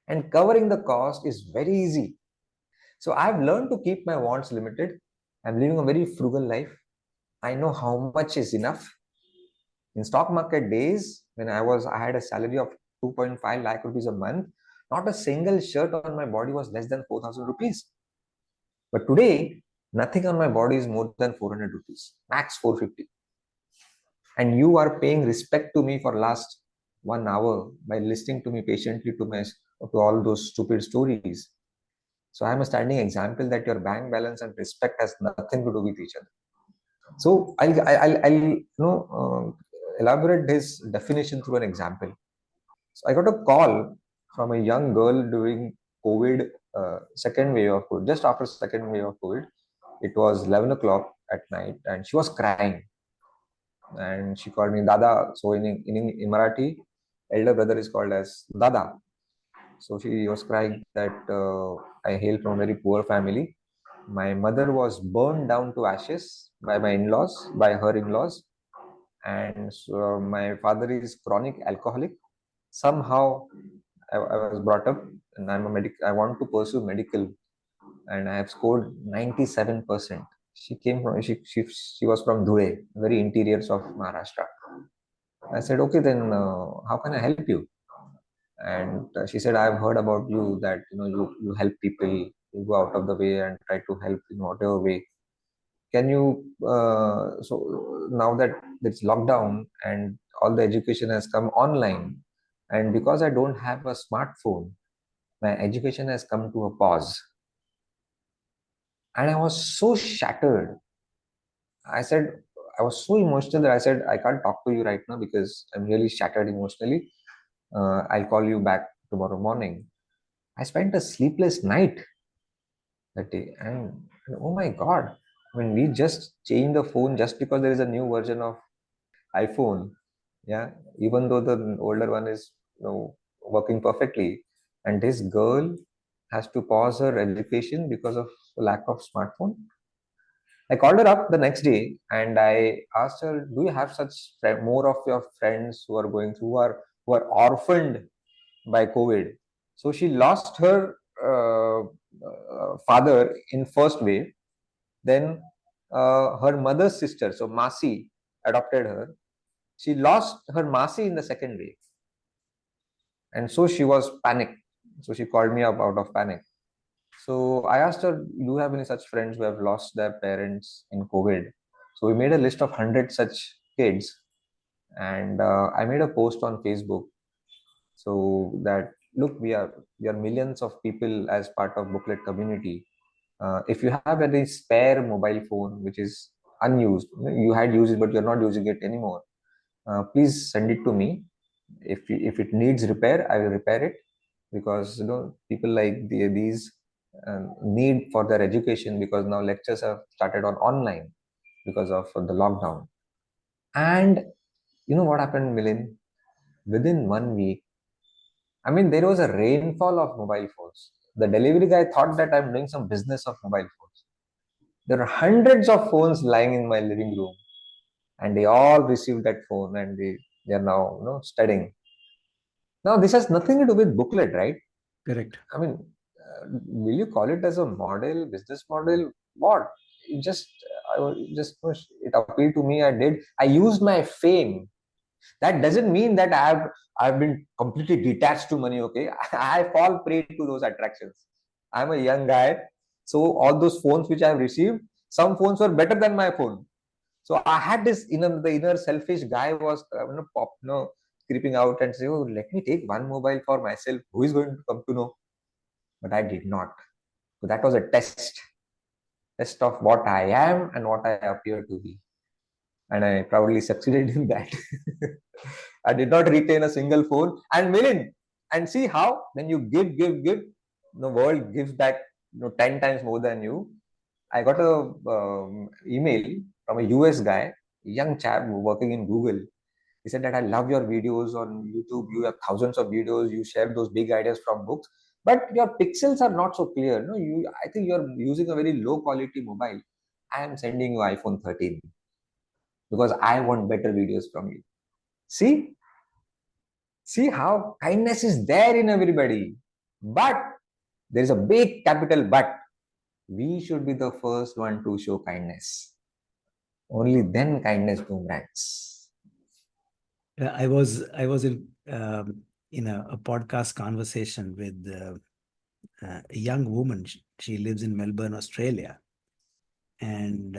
And covering the cost is very easy. So I've learned to keep my wants limited. I'm living a very frugal life. I know how much is enough. In stock market days, when I had a salary of 2.5 lakh rupees a month, not a single shirt on my body was less than 4,000 rupees. But today, nothing on my body is more than 400 rupees, max 450. And you are paying respect to me for last 1 hour by listening to me patiently to all those stupid stories. So I am a standing example that your bank balance and respect has nothing to do with each other. So I'll elaborate his definition through an example. So I got a call from a young girl during COVID, second wave of COVID, just after second wave of COVID. It was 11 o'clock at night, and she was crying, and she called me Dada. So in Marathi, elder brother is called as Dada. So she was crying that I hail from a very poor family. My mother was burned down to ashes by my in-laws, by her in-laws, and so my father is chronic alcoholic. Somehow, I was brought up, and I'm a medic. I want to pursue medical, and I have scored 97%. She was from Dhule, very interiors of Maharashtra. I said, okay, then how can I help you? And she said, I've heard about you that you help people, you go out of the way and try to help in whatever way. Can you so now that it's lockdown and all the education has come online, and because I don't have a smartphone, my education has come to a pause. And I was so shattered. I said, I was so emotional that I said, I can't talk to you right now because I'm really shattered emotionally. I'll call you back tomorrow morning. I spent a sleepless night that day, and oh my god, I mean, we just changed the phone just because there is a new version of iPhone. Yeah, even though the older one is working perfectly, and this girl has to pause her education because of lack of smartphone. I called her up the next day and I asked her, "Do you have such more of your friends who are going through who are orphaned by COVID?" So she lost her father in first wave. Then her mother's sister, so Masi, adopted her. She lost her Masi in the second wave, and so she was panicked. So she called me up out of panic. So I asked her, "Do you have any such friends who have lost their parents in COVID?" So we made a list of 100 such kids, and I made a post on Facebook. So that look, we are millions of people as part of Booklet community. If you have any spare mobile phone which is unused, you had used it but you're not using it anymore, please send it to me. If it needs repair, I will repair it, because people like these need for their education, because now lectures have started on online because of the lockdown. And you know what happened, Milin? Within 1 week, I mean, there was a rainfall of mobile phones. The delivery guy thought that I'm doing some business of mobile phones. There are hundreds of phones lying in my living room, and they all received that phone, and they are now studying. Now this has nothing to do with Booklet, right? Correct. I mean, will you call it as a model, business model? What? It just, it appealed to me. I did. I used my fame. That doesn't mean that I've been completely detached to money. Okay, I fall prey to those attractions. I'm a young guy, so all those phones which I've received, some phones were better than my phone. So I had this the inner selfish guy was creeping out and say, "Oh, let me take one mobile for myself. Who is going to come to know?" But I did not. So that was a test of what I am and what I appear to be. And I proudly succeeded in that. I did not retain a single phone. And Milin, and see how when you give, the world gives back 10 times more than you. I got a email from a US guy, young chap working in Google. He said that I love your videos on YouTube. You have thousands of videos. You share those big ideas from books, but your pixels are not so clear. No, I think you're using a very low quality mobile. I am sending you iPhone 13 because I want better videos from you. See, see how kindness is there in everybody, but there is a big capital but. We should be the first one to show kindness. Only then kindness boomerangs. I was in a podcast conversation with a young woman. She lives in Melbourne, Australia, and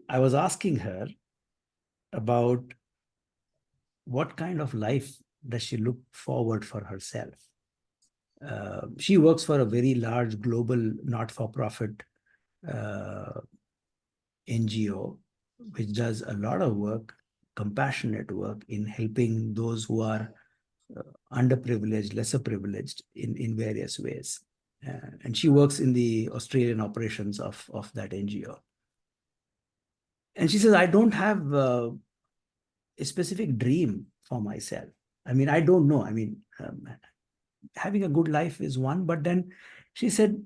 I was asking her about what kind of life does she look forward for herself. She works for a very large global not-for-profit uh, NGO which does a lot of work, compassionate work in helping those who are underprivileged, lesser privileged in various ways. And she works in the Australian operations of that NGO. And she says, I don't have a specific dream for myself. I mean, I don't know. I mean, having a good life is one, but then she said,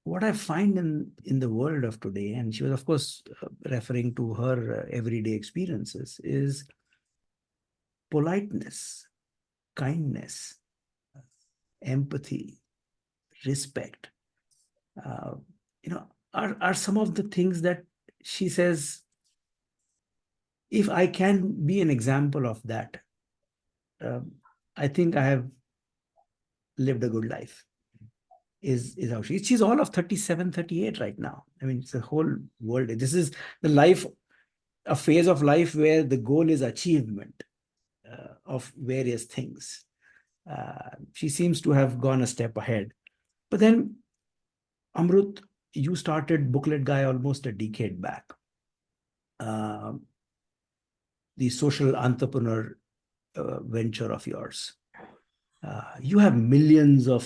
what I find in the world of today, and she was, of course, referring to her everyday experiences, is politeness, kindness, empathy, respect. Uh, are some of the things that she says, if I can be an example of that, uh, I think I have lived a good life. Is how she's all of 37, 38 right now. I mean, it's a whole world. This is the life, a phase of life where the goal is achievement of various things. She seems to have gone a step ahead. But then, Amrut, you started Booklet Guy almost a decade back. The social entrepreneur venture of yours. You have millions of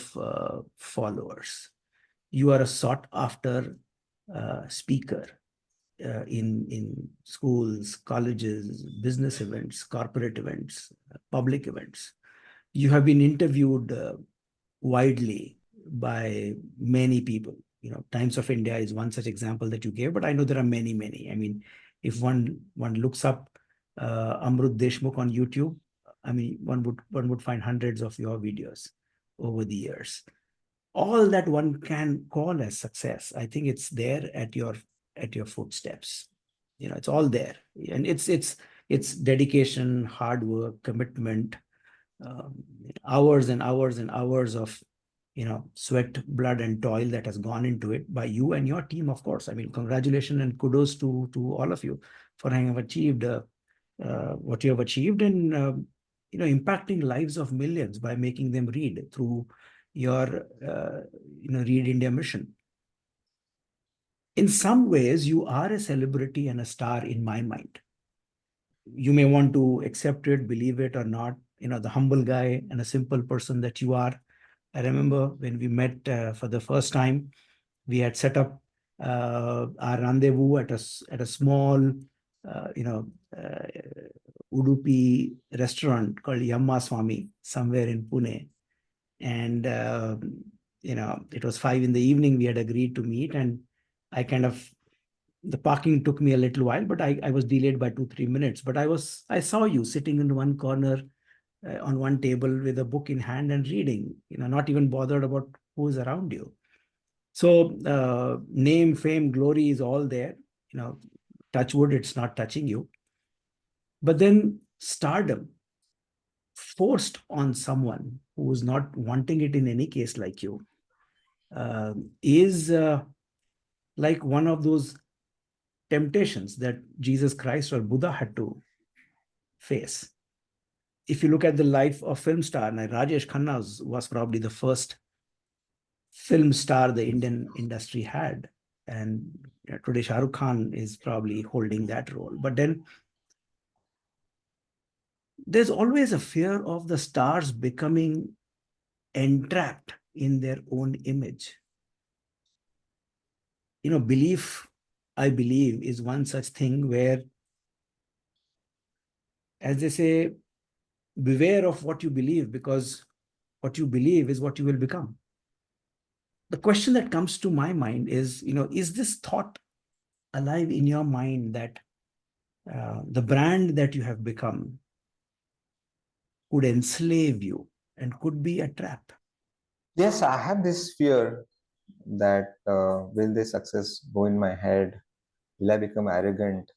followers. You are a sought after speaker in schools, colleges, business events, corporate events, public events. You have been interviewed widely by many people. Times of India is one such example that you gave, but I know there are many, many. I mean, if one looks up Amrut Deshmukh on YouTube, I mean, one would find hundreds of your videos over the years. All that one can call as success, I think it's there at your footsteps. It's all there, and it's dedication, hard work, commitment, hours and hours and hours of sweat, blood, and toil that has gone into it by you and your team, of course. I mean, congratulations and kudos to all of you for having achieved what you have achieved, and impacting lives of millions by making them read through your Read India mission. In some ways, you are a celebrity and a star in my mind. You may want to accept it, believe it or not, the humble guy and a simple person that you are. I remember when we met for the first time, we had set up our rendezvous at a small, Udupi restaurant called Yamma Swami somewhere in Pune. And, it was 5 p.m. We had agreed to meet, and the parking took me a little while, but I was delayed by 2-3 minutes. But I saw you sitting in one corner on one table with a book in hand and reading, not even bothered about who's around you. So name, fame, glory is all there. Touch wood, it's not touching you. But then stardom forced on someone who is not wanting it in any case like you is like one of those temptations that Jesus Christ or Buddha had to face. If you look at the life of film star, like Rajesh Khanna was probably the first film star the Indian industry had. And today Shah Rukh Khan is probably holding that role. But then there's always a fear of the stars becoming entrapped in their own image. Belief, I believe, is one such thing where, as they say, beware of what you believe, because what you believe is what you will become. The question that comes to my mind is, is this thought alive in your mind that the brand that you have become could enslave you and could be a trap? Yes, I have this fear that will this success go in my head? Will I become arrogant?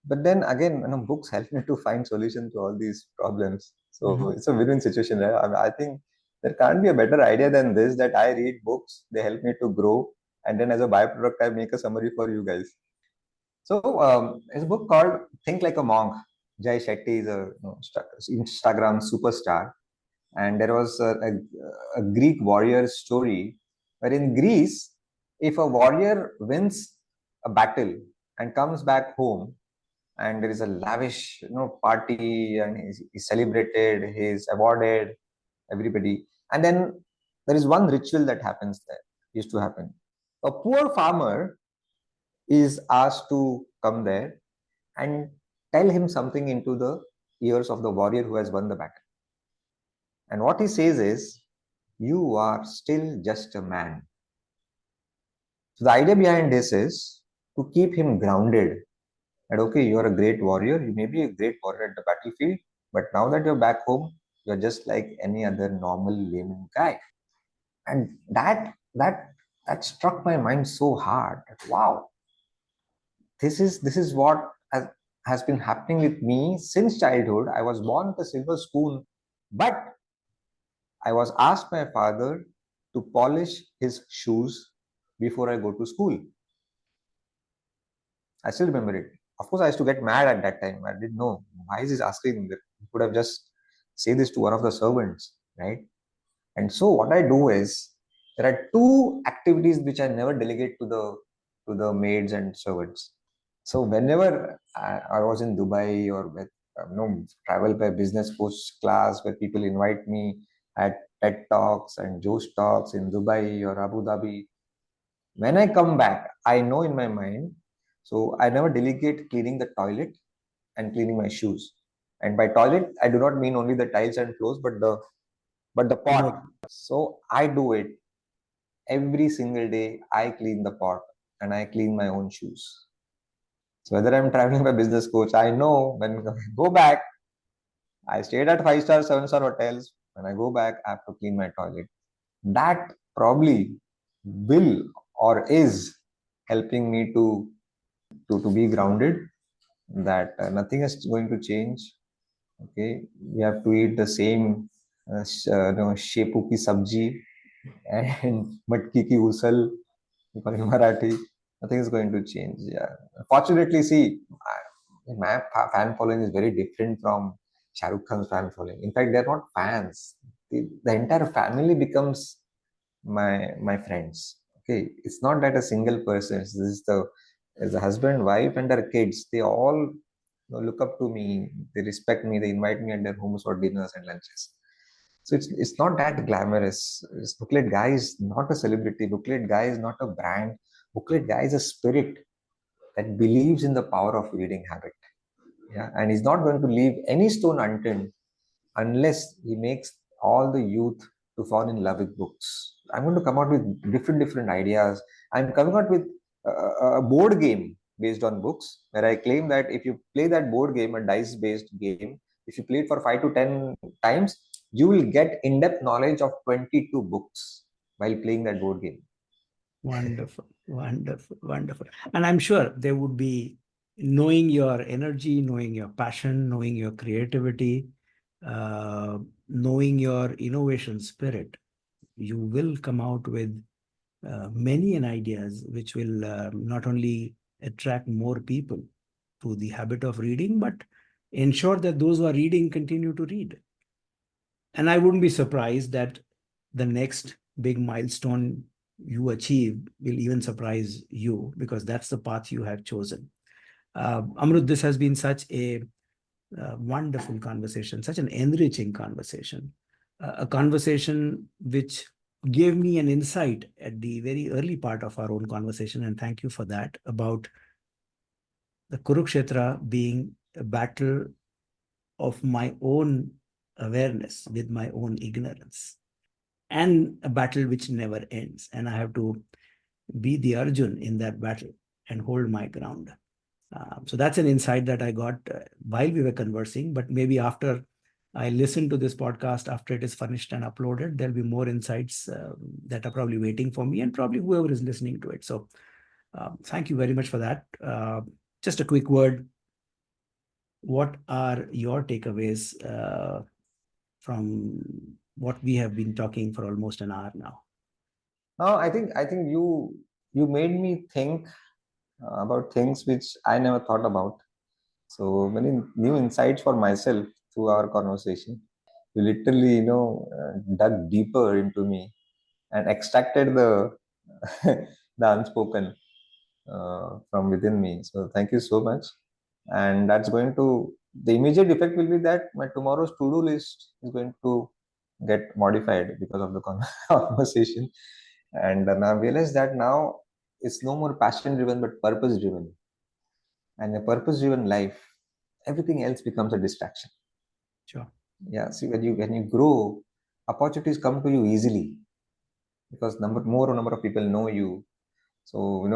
But then again, books help me to find solutions to all these problems. So it's a win-win situation, right? I think there can't be a better idea than this, that I read books, they help me to grow, and then as a byproduct, I make a summary for you guys. So there's a book called Think Like a Monk. Jai Shetty is a Instagram superstar, and there was a Greek warrior story where in Greece, if a warrior wins a battle and comes back home, and there is a lavish party, and he's celebrated, he's awarded everybody. And then there is one ritual that happens there, used to happen. A poor farmer is asked to come there and tell him something into the ears of the warrior who has won the battle. And what he says is, you are still just a man. So the idea behind this is to keep him grounded. And okay, you are a great warrior, you may be a great warrior at the battlefield, but now that you're back home, you're just like any other normal layman guy. And that struck my mind so hard. Wow, this is what has been happening with me since childhood. I was born with a silver spoon, but I was asked by my father to polish his shoes before I go to school. I still remember it. Of course, I used to get mad at that time. I didn't know why is he asking. He could have just say this to one of the servants, right? And so what I do is, there are two activities which I never delegate to the maids and servants. So whenever I was in Dubai or with, travel by business coach class where people invite me at TED Talks and Josh Talks in Dubai or Abu Dhabi, when I come back, I know in my mind, so I never delegate cleaning the toilet and cleaning my shoes. And by toilet, I do not mean only the tiles and floors, but the pot. So I do it every single day. I clean the pot and I clean my own shoes. So whether I'm traveling by business coach, I know when I go back, I stayed at 5-star, 7-star hotels. When I go back, I have to clean my toilet. That probably will or is helping me to be grounded, that nothing is going to change. Okay, we have to eat the same shepu ki sabji and matki ki usal in Marathi. Nothing is going to change. Yeah, fortunately, see, my fan following is very different from Shah Rukh Khan's fan following. In fact, they're not fans. The entire family becomes my friends. Okay, it's not that a single person. This is the husband, wife, and their kids. They all look up to me. They respect me. They invite me at their homes for dinners and lunches. So it's not that glamorous. Booklet Guy is not a celebrity. Booklet Guy is not a brand. Booklet Guy is a spirit that believes in the power of reading habit. Yeah, and he's not going to leave any stone unturned unless he makes all the youth to fall in love with books. I'm going to come out with different ideas. I'm coming out with a board game based on books, where I claim that if you play that board game, a dice based game, if you play it for 5 to 10 times, you will get in-depth knowledge of 22 books while playing that board game. Wonderful, wonderful, wonderful. And I'm sure there would be, knowing your energy, knowing your passion, knowing your creativity, knowing your innovation spirit, you will come out with many ideas which will not only attract more people to the habit of reading, but ensure that those who are reading continue to read. And I wouldn't be surprised that the next big milestone you achieve will even surprise you, because that's the path you have chosen. Amrut, this has been such a wonderful conversation, such an enriching conversation, a conversation which gave me an insight at the very early part of our own conversation, and thank you for that, about the Kurukshetra being a battle of my own awareness with my own ignorance, and a battle which never ends. And I have to be the Arjun in that battle and hold my ground. So that's an insight that I got while we were conversing, but maybe after I listen to this podcast, after it is finished and uploaded, there'll be more insights that are probably waiting for me, and probably whoever is listening to it. So thank you very much for that. Just a quick word. What are your takeaways from what we have been talking for almost an hour now? I think you made me think about things which I never thought about. So many new insights for myself through our conversation. You literally, dug deeper into me and extracted the the unspoken. from within me. So thank you so much. And that's going to, the immediate effect will be that my tomorrow's to-do list is going to get modified because of the conversation. And I realized that now it's no more passion driven but purpose driven. And a purpose driven life, everything else becomes a distraction. Sure. Yeah, see, when you grow, opportunities come to you easily because more number of people know you. So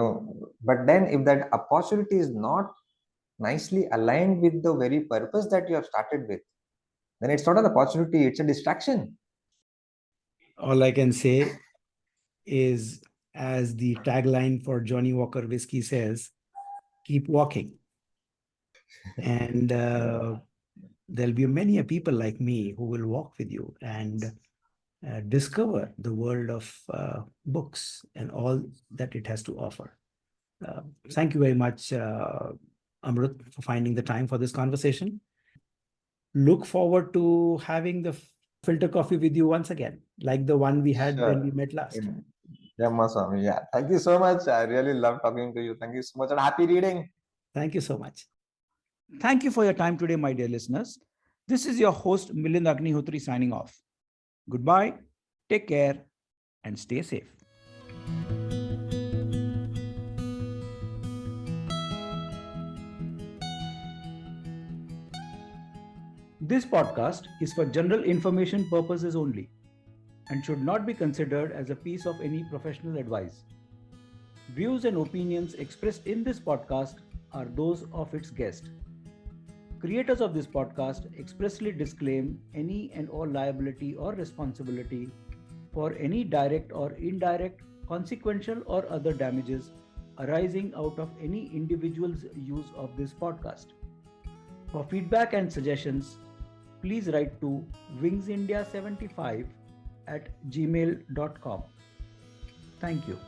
but then if that opportunity is not nicely aligned with the very purpose that you have started with, then it's not an opportunity, it's a distraction. All I can say is, as the tagline for Johnny Walker Whiskey says, keep walking. And there'll be many a people like me who will walk with you and discover the world of books and all that it has to offer. Thank you very much, Amrut, for finding the time for this conversation. Look forward to having the filter coffee with you once again, like the one we had when Sure. we met last. Yeah, Swami. Yeah. Thank you so much. I really love talking to you. Thank you so much and happy reading. Thank you so much. Thank you for your time today, my dear listeners. This is your host, Milind Agnihotri, signing off. Goodbye, take care, and stay safe. This podcast is for general information purposes only and should not be considered as a piece of any professional advice. Views and opinions expressed in this podcast are those of its guest. Creators of this podcast expressly disclaim any and all liability or responsibility for any direct or indirect, consequential or other damages arising out of any individual's use of this podcast. For feedback and suggestions, please write to wingsindia75@gmail.com. Thank you.